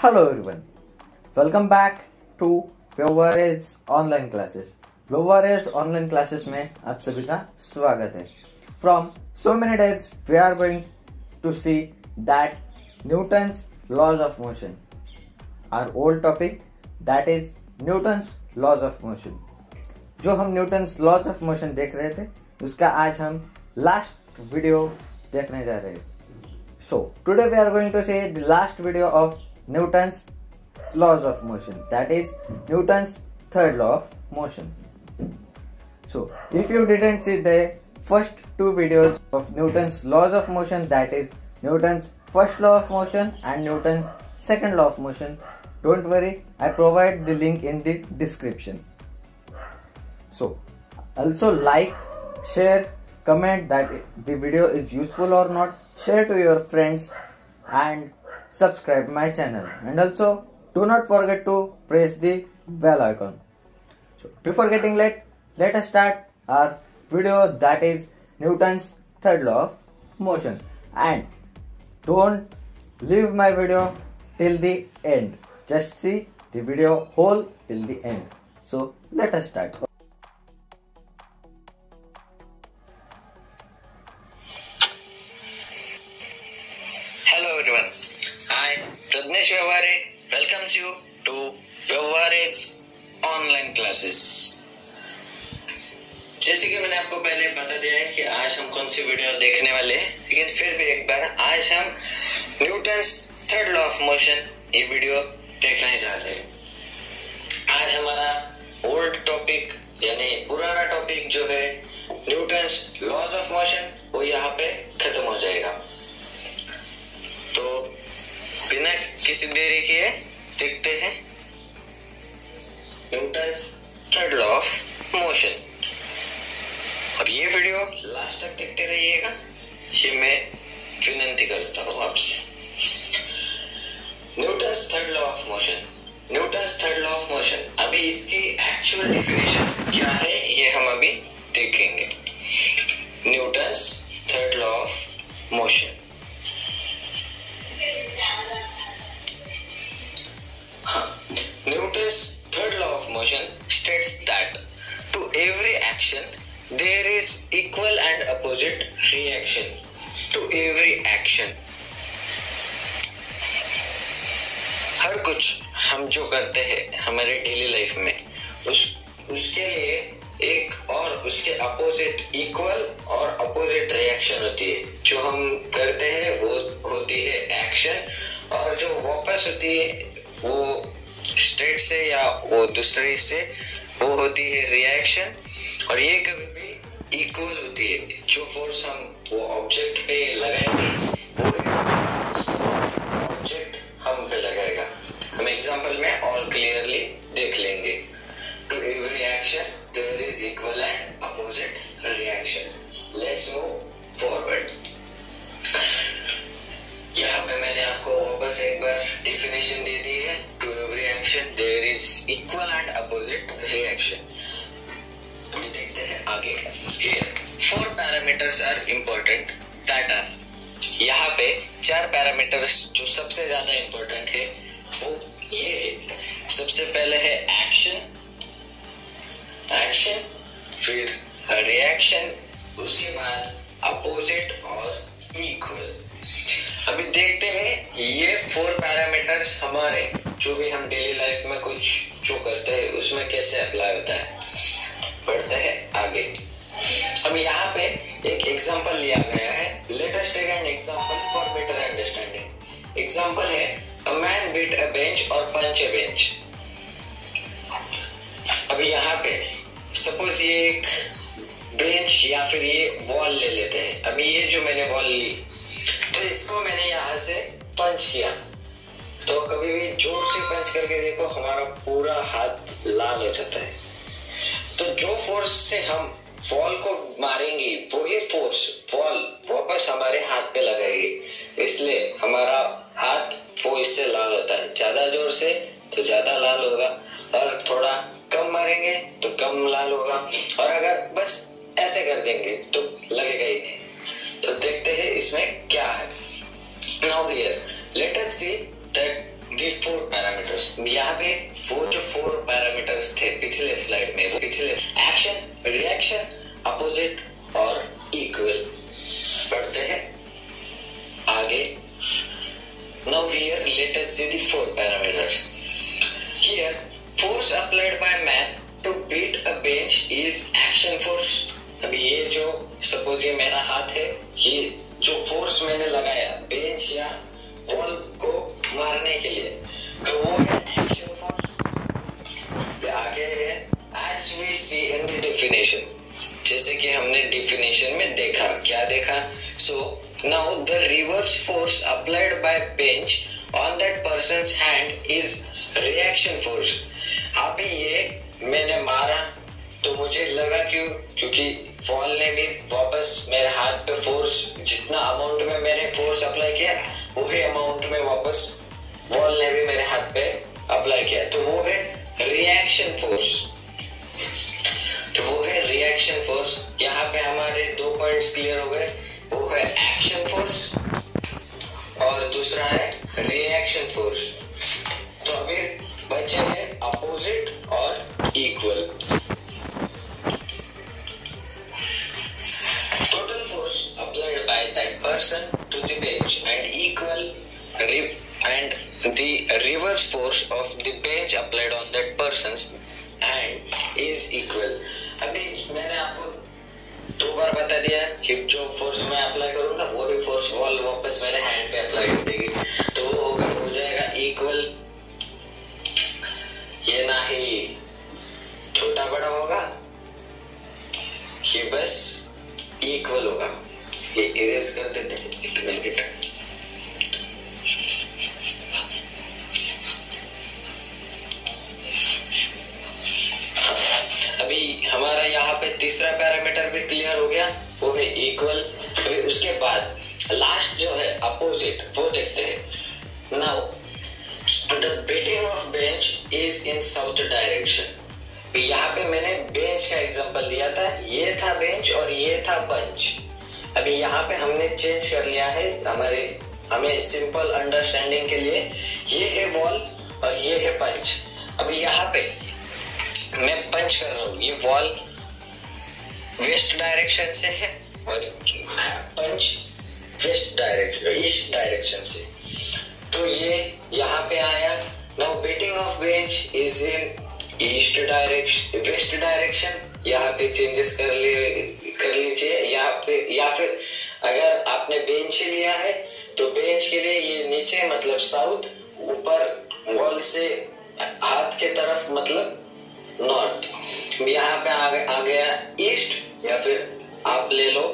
Hello everyone, welcome back to Vyavhare's online classes. Vyavhare's online classes में आप सभी का स्वागत है. From so many days we are going to see that Newton's laws of motion. Our old topic that is Newton's laws of motion. जो हम Newton's laws of motion देख रहे थे उसका आज हम last video देखने जा रहे हैं. So today we are going to see the last video of Newton's laws of motion, that is Newton's third law of motion. So if you didn't see the first two videos of Newton's laws of motion, that is Newton's first law of motion and Newton's second law of motion, don't worry, I provide the link in the description. So also like, share, comment that the video is useful or not, share to your friends and subscribe my channel, and also do not forget to press the bell icon. So before getting late, let us start our video, that is Newton's third law of motion, and don't leave my video till the end, just see the video whole till the end. So let us start. Hello everyone, I Pradnesh Vyavhare welcomes you to Vyavhare's online classes. जैसे कि मैंने आपको पहले बता दिया है कि आज हम कौन सी वीडियो देखने वाले हैं, लेकिन फिर भी एक बार आज हम Newton's third law of motion ये वीडियो देखने जा रहे हैं. आज हमारा ओल्ड टॉपिक यानी पुराना टॉपिक जो है न्यूटन्स लॉज ऑफ मोशन वो यहाँ पे खत्म हो जाएगा. तो बिना किसी देरी किए देखते हैं Newton's third law of motion, और ये वीडियो लास्ट तक देखते रहिएगा, ये मैं विनती करता हूँ आपसे. Newton's third law of motion, Newton's third law of motion, अभी इसकी एक्चुअल डेफिनेशन क्या है ये हम अभी देखेंगे. Newton's third law of motion. Newton's third law of motion states that to every action there is equal and opposite reaction. To every action, हर कुछ हम जो करते हैं हमारे डेली लाइफ में उसके लिए एक और उसके अपोजिट इक्वल और अपोजिट रिएक्शन होती है. जो हम करते हैं वो होती है एक्शन, और जो वापस होती है वो स्टेट से या वो दूसरे से वो होती है रिएक्शन. और ये कभी भी इक्वल होती है. जो फोर्स हम वो ऑब्जेक्ट पे लगाएंगे वो ऑब्जेक्ट हम पे लगाएगा. हम एग्जांपल में और क्लियरली देख लेंगे. To every action there is equal and opposite reaction. Let's move forward. यहाँ पे मैंने आपको वापस एक बार डेफिनेशन दे दी है. To every action there is equal and opposite reaction. अभी देखते हैं आगे. Here 4 parameters are important that are, यहाँ पे 4 पैरामीटर्स जो सबसे ज्यादा इम्पोर्टेंट है वो ये है. सबसे पहले है एक्शन, फिर रिएक्शन, उसके बाद अपोजिट और इक्वल. अभी देखते हैं ये 4 पैरामीटर्स हमारे जो भी हम डेली लाइफ में कुछ जो करते हैं उसमें कैसे अप्लाई होता है. बढ़ते हैं आगे. अब यहाँ पे एक एग्जांपल लिया गया है. Let us take an example for better understanding. Example है a man beat a bench और पंच अ बेंच. अभी यहाँ पे सपोज ये एक बेंच या फिर ये वॉल ले लेते हैं. अभी ये जो मैंने वॉल ली तो इसको मैंने यहाँ से पंच किया, तो कभी भी जोर से पंच करके देखो हमारा पूरा हाथ लाल हो जाता है. तो जो फोर्स से हम वॉल को मारेंगे वही फोर्स वॉल वापस हमारे हाथ पे लगाएगी, इसलिए हमारा हाथ वो इससे लाल होता है. ज्यादा जोर से तो ज्यादा लाल होगा, और थोड़ा कम मारेंगे तो कम लाल होगा, और अगर बस ऐसे कर देंगे तो लगेगा ही नहीं. तो देखते हैं इसमें क्या है. Now here let us see that the 4 parameters. यहाँ पे वो जो 4 पैरामीटर्स थे पिछले स्लाइड में, वो पिछले एक्शन, रिएक्शन, अपोजिट और इक्वल। पढ़ते हैं आगे। Now here let us see the 4 parameters. Here force applied by man to beat a bench is action force. अब ये जो सपोज ये मेरा हाथ है, ये जो फोर्स मैंने लगाया बेंच या वॉल को मारने के लिए, तो वो है एक्शन फोर्स। आगे है as we see in the definition, जैसे कि हमने डिफिनेशन में देखा, क्या देखा? So now the reverse force applied by bench on that person's hand is reaction force. अभी ये मैंने मारा तो मुझे लगा क्यों? क्योंकि वॉल ने भी वापस मेरे हाथ पे फोर्स, जितना अमाउंट में मैंने फोर्स अप्लाई किया वही अमाउंट में वापस वॉल ने भी मेरे हाथ पे अप्लाई किया, तो वो है रिएक्शन फोर्स। तो वो है रिएक्शन फोर्स। यहाँ पे हमारे 2 पॉइंट्स क्लियर हो गए, वो है एक्शन फोर्स और दूसरा है रिएक्शन फोर्स। तो अभी बचे हैं अपोजिट और equal. Total force applied by that person to the bench and equal and the reverse force of the bench applied on that person's hand is equal. अभी मैंने आपको 2 बार बता दिया कि जो फोर्स मैं अप्लाई करूंगा वो भी फोर्स वॉल वापस मेरे हैंड पे अप्लाई कर देगी, तो वो हो जाएगा इक्वल। ये ना ही छोटा बड़ा होगा, ये बस इक्वल होगा। ये इरेज कर देते हैं, 1 मिनट। अभी हमारा यहाँ पे तीसरा पैरामीटर भी क्लियर हो गया, वो है इक्वल। अभी उसके बाद लास्ट जो है अपोजिट, वो देखते हैं। Now the beating of bench is in south direction। यहाँ पे मैंने बेंच का एग्जांपल दिया था, ये था बेंच और ये था पंच। अभी यहाँ पे हमने चेंज कर लिया है हमें सिंपल अंडरस्टैंडिंग के लिए। ये है वॉल और ये है पंच। अभी यहाँ पे मैं पंच कर रहा हूँ, ये वॉल वेस्ट डायरेक्शन से है और पंच ईस्ट डायरेक्शन से, तो ये यहाँ पे आया। Now beating of bench is in east direction, west direction. यहाँ पे चेंजेस कर लीजिए यहाँ पे, या फिर अगर आपने बेंच ही लिया है तो बेंच के लिए ये नीचे मतलब साउथ, ऊपर वॉल से हाथ के तरफ मतलब नॉर्थ। यहाँ पे आ गया ईस्ट, या फिर आप ले लो,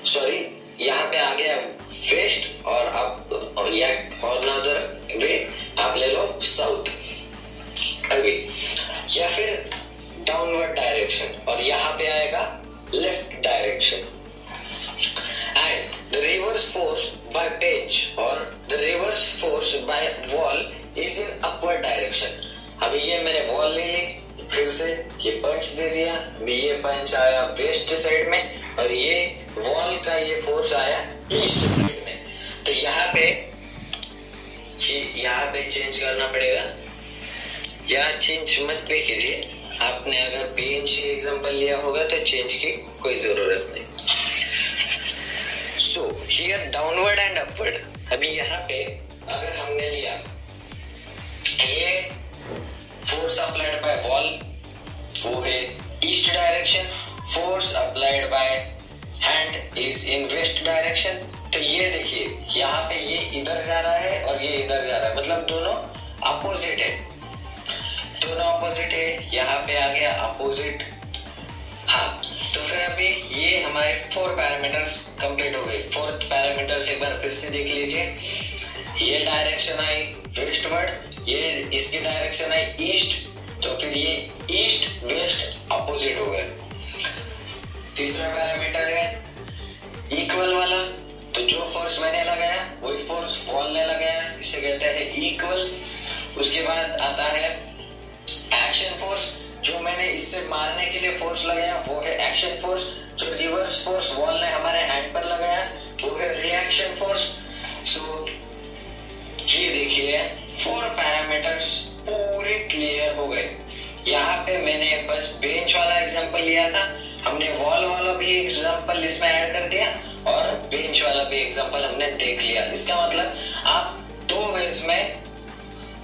सॉरी यहाँ पे आ गया वेस्ट और आप या अनदर वे आप ले लो साउथ आगे, या फिर डाउनवर्ड डायरेक्शन और यहाँ पे आएगा left direction. And the reverse force by bench और the reverse force by wall is in upward direction. अभी ये मैंने वॉल ले ली, फिर से ये पंच दे दिया, अभी ये पंच आया वेस्ट साइड में और ये वॉल का ये फोर्स आया ईस्ट साइड में। तो यहाँ पे चेंज करना पड़ेगा, या चेंज मत भी कीजिए। आपने अगर बेंच एग्जांपल लिया होगा तो चेंज की कोई जरूरत नहीं। So here downward and upward. अभी यहाँ पे अगर हमने लिया ये फोर्स अप्लाइड बाय वॉल, वो है east direction, force applied by hand is in west direction. तो ये देखिए यहाँ पे ये इधर जा रहा है और ये इधर जा रहा है, मतलब दोनों अपोजिट है, दोनों अपोजिट है। यहाँ पे आ गया अपोजिट। हाँ, तो फिर अभी ये हमारे 4 पैरामीटर्स कंप्लीट हो गए। 4th पैरामीटर एक बार फिर से देख लीजिए। ये डायरेक्शन आई वेस्टवर्ड, ये इसकी डायरेक्शन आई ईस्ट, तो फिर ये ईस्ट वेस्ट अपोजिट हो गए। तीसरा पैरामीटर है इक्वल वाला, तो जो फोर्स मैंने लगाया वही फोर्स वॉल ने लगाया, इसे कहते हैं इक्वल। उसके बाद आता है एक्शन फोर्स, जो मैंने इससे मारने के लिए फोर्स लगाया वो है एक्शन फोर्स। जो रिवर्स फोर्स वॉल ने हमारे हैंड पर लगाया वो है रिएक्शन फोर्स। सो ये देखिए 4 फर्स्ट बेंच वाला एग्जांपल लिया था, हमने वॉल वाला भी एग्जांपल इसमें ऐड कर दिया और बेंच वाला भी एग्जांपल हमने देख लिया। इसका मतलब आप दो वेज में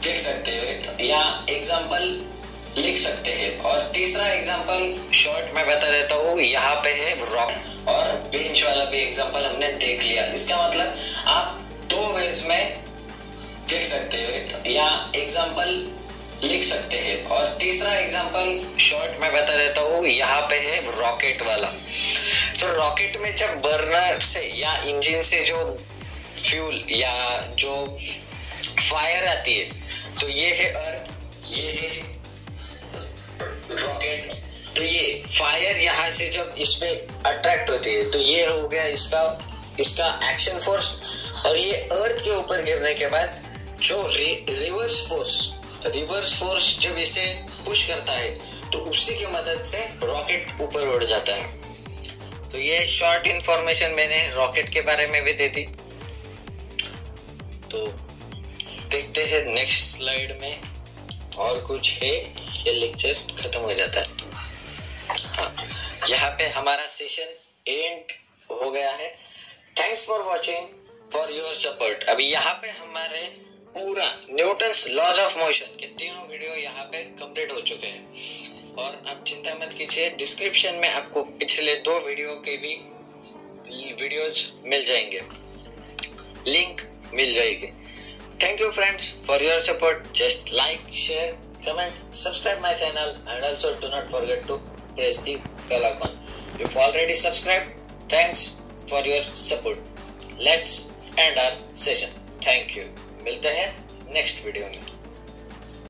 देख सकते हो या एग्जांपल लिख सकते हैं। और तीसरा एग्जांपल शॉर्ट में बता देता हूँ, यहाँ पे है रॉकेट, और बेंच वाला भी एग्जांपल हमने देख लिया। इसका मतलब आप दो वेज में देख सकते हो या एग्जांपल लिख सकते हैं। और तीसरा एग्जांपल शॉर्ट में बता देता हूँ, यहाँ पे है रॉकेट वाला। तो रॉकेट में जब बर्नर से या इंजन से जो फ्यूल या जो फायर आती है, तो ये है अर्थ, ये है रॉकेट। तो ये फायर यहाँ से जब इसमें अट्रैक्ट होती है, तो ये हो गया इसका एक्शन फोर्स। और ये अर्थ के ऊपर गिरने के बाद जो रिवर्स फोर्स जब इसे पुश करता है, तो उसी की मदद से रॉकेट ऊपर उड़ जाता है। तो ये शॉर्ट इंफॉर्मेशन मैंने रॉकेट के बारे में भी दे दी। तो देखते हैं नेक्स्ट स्लाइड में और कुछ है, ये लेक्चर खत्म हो जाता है। हाँ, यहाँ पे हमारा सेशन एंड हो गया है। Thanks for watching, for your support. अभी यहाँ पे हमारे पूरा न्यूटन्स लॉज ऑफ मोशन के तीनों वीडियो यहाँ पे कंप्लीट हो चुके हैं। और आप चिंता मत कीजिए, डिस्क्रिप्शन में आपको पिछले 2 वीडियो के भी वीडियोज मिल जाएंगे, लिंक मिल जाएगी। Thank you friends for your support. Just like, share, comment, subscribe my channel, and also do not forget to press the bell icon. If you've already subscribed, thanks for your support. Let's end our session. Thank you. मिलते हैं next video में।